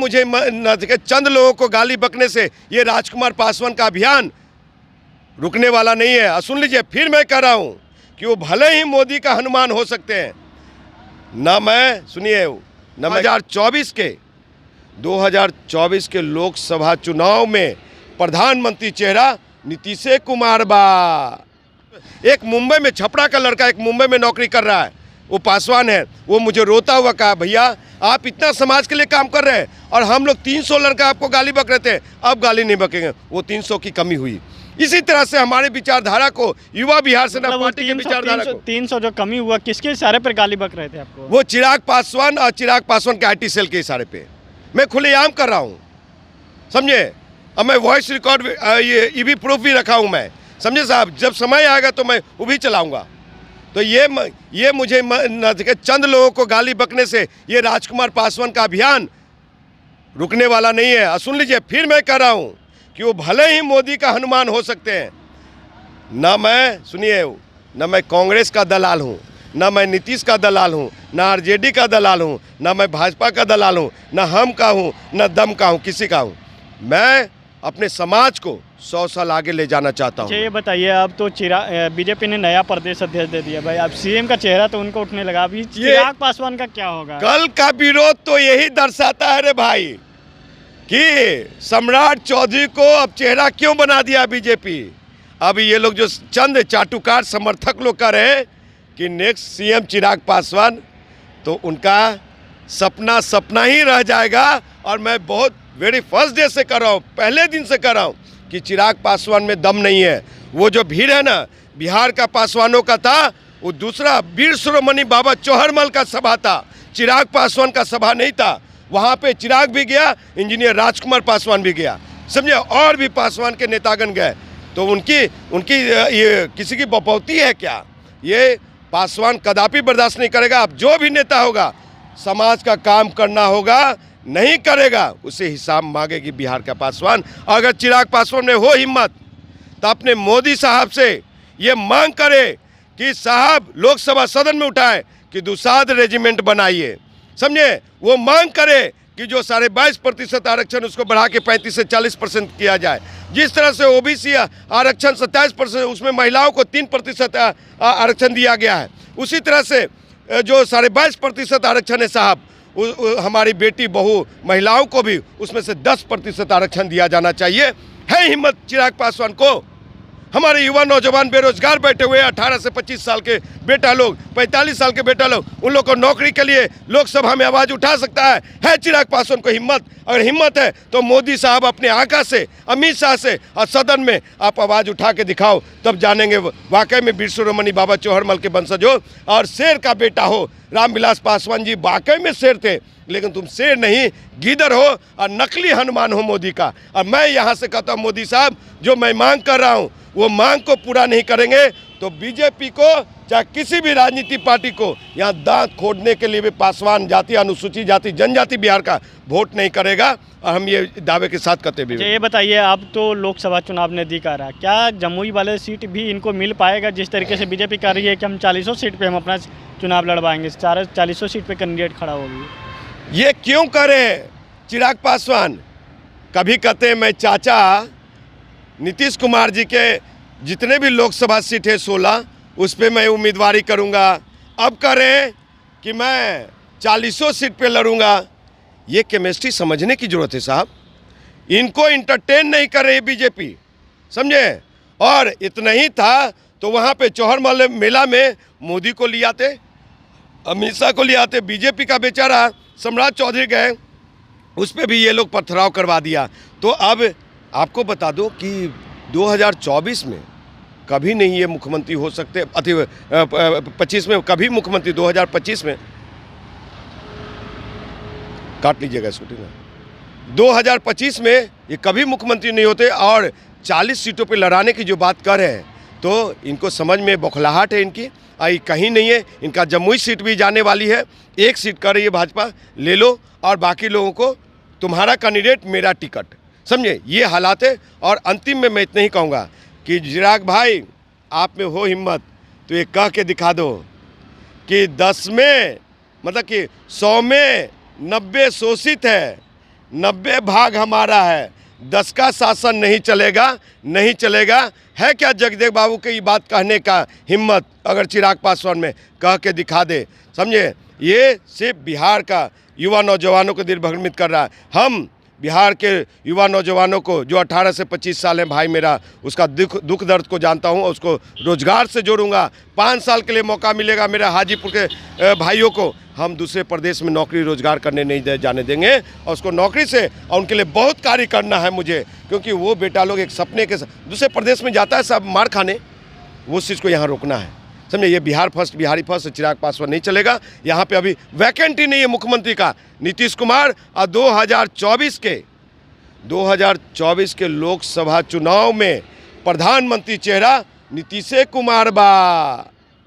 मुझे चंद लोगों को गाली बकने से ये राजकुमार पासवान का अभियान रुकने वाला नहीं है। और सुन लीजिए, फिर मैं कह रहा हूँ कि वो भले ही मोदी का हनुमान हो सकते हैं, ना मैं, सुनिए, 2024 के लोकसभा चुनाव में प्रधानमंत्री चेहरा नीतीश कुमार बा। एक मुंबई में, छपरा का लड़का एक मुंबई में नौकरी कर रहा है, वो पासवान है, वो मुझे रोता हुआ कहा, भैया आप इतना समाज के लिए काम कर रहे हैं और हम लोग 300 लड़का आपको गाली बक रहे थे, अब गाली नहीं बकेंगे। वो 300 की कमी हुई। इसी तरह से हमारे विचारधारा को, युवा बिहार सेना पार्टी के विचारधारा को 300 जो कमी हुआ, किसके इशारे पर गाली बक रहे थे आपको? वो चिराग पासवान और चिराग पासवान के IT सेल के इशारे पे मैं खुलेआम कर रहा हूँ, समझे। अब मैं वॉइस रिकॉर्ड, ये भी प्रूफ भी रखा हूँ मैं, समझे साहब। जब समय आएगा तो मैं वो भी चलाऊँगा। तो ये मुझे चंद लोगों को गाली बकने से ये राजकुमार पासवान का अभियान रुकने वाला नहीं है। और सुन लीजिए, फिर मैं कह रहा हूँ कि वो भले ही मोदी का हनुमान हो सकते हैं, ना मैं, सुनिए, ना मैं कांग्रेस का दलाल हूँ, ना मैं नीतीश का दलाल हूँ, ना RJD का दलाल हूँ, ना मैं भाजपा का दलाल हूँ, ना हम का हूँ, ना दम का हूँ, किसी का हूँ। मैं अपने समाज को 100 साल आगे ले जाना चाहता हूँ। ये बताइए, अब तो बीजेपी ने नया प्रदेश अध्यक्ष दे दिया भाई, अब CM का चेहरा तो उनको उठने लगा, अभी चिराग पासवान का क्या होगा? कल का विरोध तो यही दर्शाता है रे भाई कि सम्राट चौधरी को अब चेहरा क्यों बना दिया बीजेपी। अब ये लोग जो चंद चाटुकार समर्थक लोग कह रहे हैं कि नेक्स्ट CM चिराग पासवान, तो उनका सपना ही रह जाएगा। और मैं बहुत वेरी फर्स्ट डे से कर रहा हूँ, पहले दिन से कर रहा हूँ कि चिराग पासवान में दम नहीं है। वो जो भीड़ है ना, बिहार का पासवानों का था, वो दूसरा वीर शिरोमणि बाबा चौहरमल का सभा था, चिराग पासवान का सभा नहीं था। वहाँ पे चिराग भी गया, इंजीनियर राजकुमार पासवान भी गया, समझे, और भी पासवान के नेतागण गए। तो उनकी ये किसी की बपौती है क्या? ये पासवान कदापि बर्दाश्त नहीं करेगा। अब जो भी नेता होगा, समाज का काम करना होगा, नहीं करेगा उसे हिसाब मांगेगी बिहार का पासवान। अगर चिराग पासवान में हो हिम्मत तो अपने मोदी साहब से ये मांग करे कि साहब लोकसभा सदन में उठाए कि दुसाध रेजिमेंट बनाइए, समझे। वो मांग करे कि जो 22.5% आरक्षण उसको बढ़ा के 35 से 40% किया जाए। जिस तरह से OBC आरक्षण 27%, उसमें महिलाओं को 3% आरक्षण दिया गया है, उसी तरह से जो 22.5% आरक्षण है साहब, हमारी बेटी बहू महिलाओं को भी उसमें से 10% आरक्षण दिया जाना चाहिए। है हिम्मत चिराग पासवान को? हमारे युवा नौजवान बेरोजगार बैठे हुए 18 से 25 साल के बेटा लोग, 45 साल के बेटा लोग, उन लोग को नौकरी के लिए लोकसभा में आवाज़ उठा सकता है चिराग पासवान को हिम्मत? अगर हिम्मत है तो मोदी साहब अपने आका से, अमित शाह से और सदन में आप आवाज़ उठा के दिखाओ, तब जानेंगे वाकई में वीर शिरोमणि बाबा चौहरमल के वंशज हो और शेर का बेटा हो। रामविलास पासवान जी वाकई में शेर थे, लेकिन तुम शेर नहीं, गीदड़ हो और नकली हनुमान हो मोदी का। और मैं यहाँ से कहता हूँ, मोदी साहब, जो मैं मांग कर रहा हूँ वो मांग को पूरा नहीं करेंगे तो बीजेपी को, चाहे किसी भी राजनीतिक पार्टी को, यहाँ दांत खोदने के लिए भी पासवान जाति, अनुसूचित जाति, जनजाति बिहार का वोट नहीं करेगा। और हम ये दावे के साथ कहते भी। ये बताइए, अब तो लोकसभा चुनाव नजदीक आ रहा है, क्या जमुई वाले सीट भी इनको मिल पाएगा? जिस तरीके से बीजेपी कर रही है कि हम 40 सीट पे हम अपना चुनाव लड़वाएंगे, 40 सीट पे कैंडिडेट खड़ा होगी। ये क्यों करे चिराग पासवान? कभी कहते हैं मैं चाचा नीतीश कुमार जी के जितने भी लोकसभा सीट है 16, उस पे मैं उम्मीदवारी करूंगा। अब करें कि मैं 40 सीट पे लड़ूंगा। ये केमिस्ट्री समझने की जरूरत है साहब। इनको इंटरटेन नहीं कर रही बीजेपी, समझे। और इतना ही था तो वहाँ पे चौहरमल मेला में मोदी को ले आते, अमित शाह को ले आते, बीजेपी का बेचारा सम्राट चौधरी गए, उस पर भी ये लोग पथराव करवा दिया। तो अब आपको बता दो कि 2024 में कभी नहीं ये मुख्यमंत्री हो सकते, 25 में कभी मुख्यमंत्री, 2025 में काट लीजिएगा शूटिंग, 2025 में ये कभी मुख्यमंत्री नहीं होते। और 40 सीटों पे लड़ाने की जो बात कर रहे हैं, तो इनको समझ में बौखलाहट है इनकी, आई कहीं नहीं है। इनका जमुई सीट भी जाने वाली है, 1 सीट कर रही है भाजपा, ले लो, और बाकी लोगों को तुम्हारा कैंडिडेट मेरा टिकट, समझे, ये हालात है। और अंतिम में मैं इतना ही कहूँगा कि चिराग भाई, आप में हो हिम्मत तो ये कह के दिखा दो कि 10 में, मतलब कि 100 में 90 शोषित है, 90 भाग हमारा है, 10 का शासन नहीं चलेगा, नहीं चलेगा। है क्या जगदेव बाबू के ये बात कहने का हिम्मत? अगर चिराग पासवान में कह के दिखा दे, समझे? ये सिर्फ बिहार का युवा नौजवानों को दिल भ्रमित कर रहा है। हम बिहार के युवा नौजवानों को, जो 18 से 25 साल है भाई मेरा, उसका दुख दर्द को जानता हूँ, उसको रोजगार से जोड़ूंगा। 5 साल के लिए मौका मिलेगा मेरा हाजीपुर के भाइयों को। हम दूसरे प्रदेश में नौकरी रोजगार करने नहीं जाने देंगे, और उसको नौकरी से, और उनके लिए बहुत कार्य करना है मुझे, क्योंकि वो बेटा लोग एक सपने के दूसरे प्रदेश में जाता है सब मार खाने, वो चीज़ को यहाँ रोकना है, समझे? ये बिहार फर्स्ट, बिहारी फर्स्ट, चिराग पासवान नहीं चलेगा। यहाँ पे अभी वैकेंट ही नहीं है मुख्यमंत्री का। नीतीश कुमार और 2024 के लोकसभा चुनाव में प्रधानमंत्री चेहरा नीतीश कुमार बा।